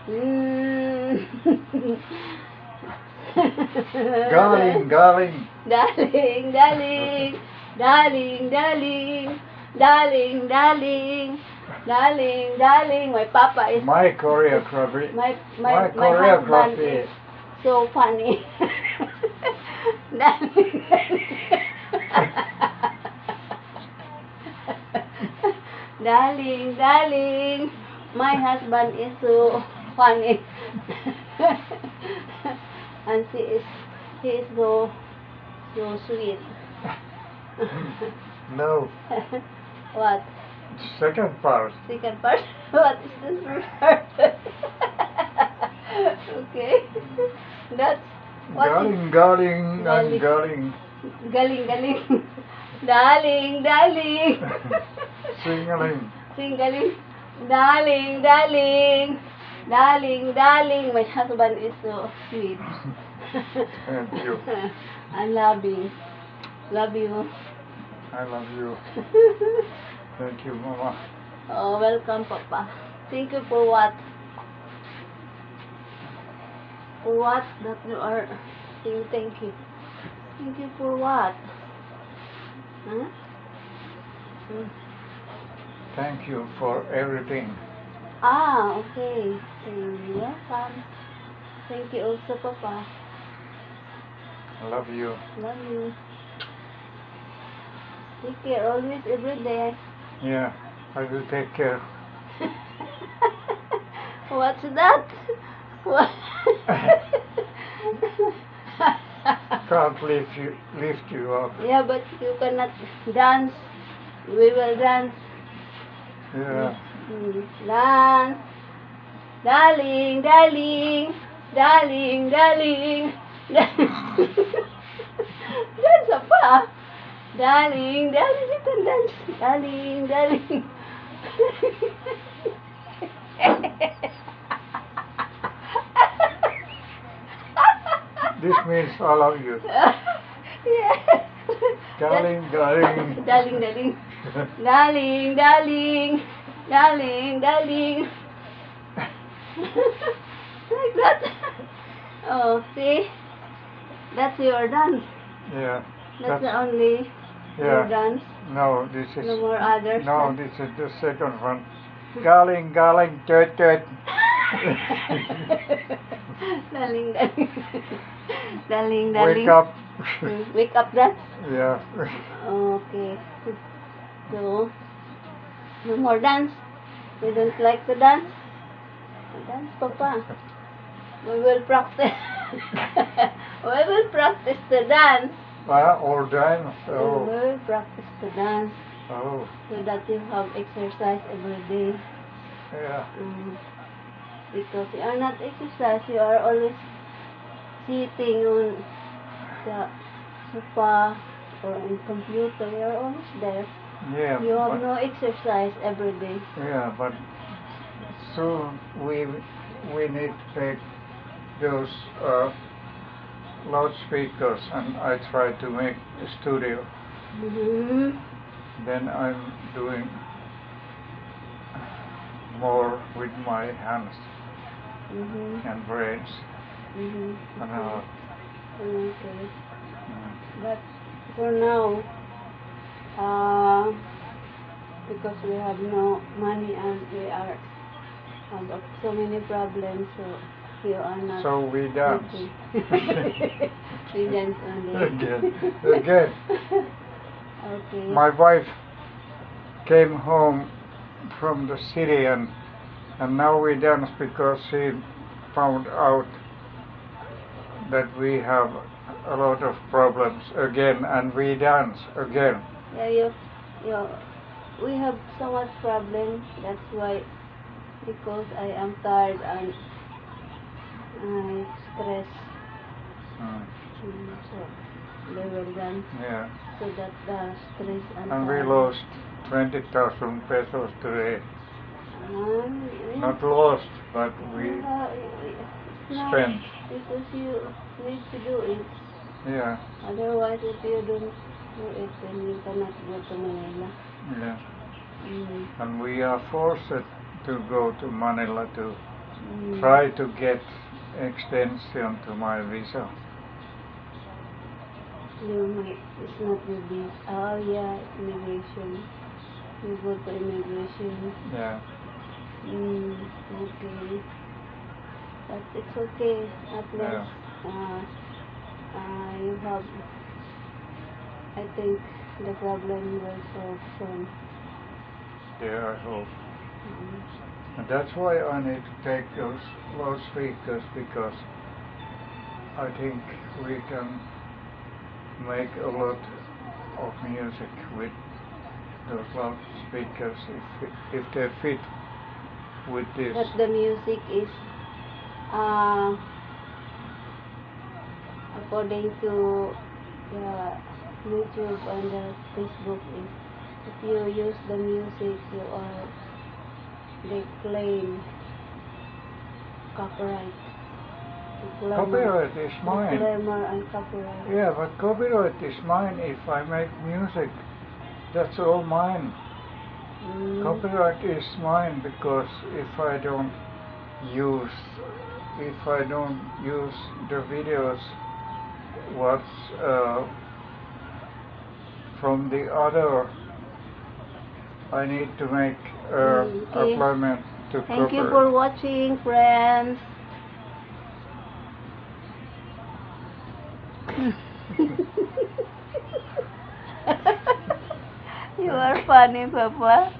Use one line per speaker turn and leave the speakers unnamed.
Mm.
Darling, darling.
Darling, darling, darling, darling, darling, darling, darling, darling. My papa is
My choreography.
my
My
husband
choreography.
is so funny. Darling, darling, darling, my husband is so funny. And he is so sweet.
No.
What?
Second part.
Second part? What is the first part? Okay. That's what
Darling, darling,
Darling.
and darling.
is galing, galing. Darling, darling.
Singling.
Sing galing. Darling, darling. Darling, darling. My husband is so sweet.
Thank you.
I love you. Love you.
I love you. Thank you, Mama.
Oh, welcome, Papa. Thank you for what? For what that you are saying thank you. Thank you for what? Huh? Hmm.
Thank you for everything.
Ah, okay. You're welcome. Thank you also, Papa.
I love you.
Love you. Take care always, every day.
Yeah, I will take care.
What's that? What?
Can't lift you up.
Yeah, but you cannot dance. We will dance.
Yeah.
Dance. Darling, darling, darling, darling. Dance apa? Darling, darling, you can dance. Darling, darling.
This means I love you.
Yeah.
Darling, darling.
Darling, darling. Darling, darling, darling, darling. Like that. Oh, see? That's your dance.
Yeah.
That's the only your
Yeah.
dance.
No, this is.
No more others.
No, this is the second one. Darling, darling, tut, tut.
Darling, darling. Darling, darling.
Wake up.
Wake up dance.
Yeah.
Okay. So, no more dance. You don't like to dance? Dance, Papa. We will practice. We will practice the dance.
All done.
We
Oh.
will practice the dance
Oh.
so that you have exercise every day.
Yeah.
Because you are not exercise, you are always sitting on the sofa or on computer. You are always there.
Yeah.
You have
but-
no exercise every day.
Yeah, but soon we need to take those loudspeakers, and I try to make a studio.
Mm-hmm.
Then I'm doing more with my hands
Mm-hmm.
and brains
Mm-hmm.
and heart.
Okay.
Mm.
But for now, because we have no money and we are have so many problems, so you are not.
So we dance.
Okay. We dance only.
Again.
Okay.
My wife came home from the city, and now we dance because she found out that we have a lot of problems again, and we dance again.
Yeah, we have so much problem. That's why, because I am tired and I stress.
Mm.
So they will dance
Yeah.
so that the stress
And we lost 20,000 pesos today. Not lost, but we spent.
Because you need to do it.
Yeah.
Otherwise, if you don't do it, then you cannot go to Manila.
Yeah.
Mm.
And we are forced to go to Manila to try to get extension to my visa.
It's not your visa. Oh yeah, immigration. You go to immigration.
Yeah.
Okay. But it's okay. At least you have, I think the problem will solve soon.
Yeah, I hope.
Mm.
And that's why I need to take those loudspeakers, because I think we can make a lot of music with those loudspeakers if they fit with this.
But the music is, according to the YouTube and the Facebook, is if you use the music, they claim copyright.
Copyright is mine.
Disclaimer and copyright.
Yeah, but copyright is mine if I make music. That's all mine. Copyright is mine because if I don't use the videos what's from the other, I need to make appointment to
Thank you
copyright.
for watching, friends. You are funny, Papa.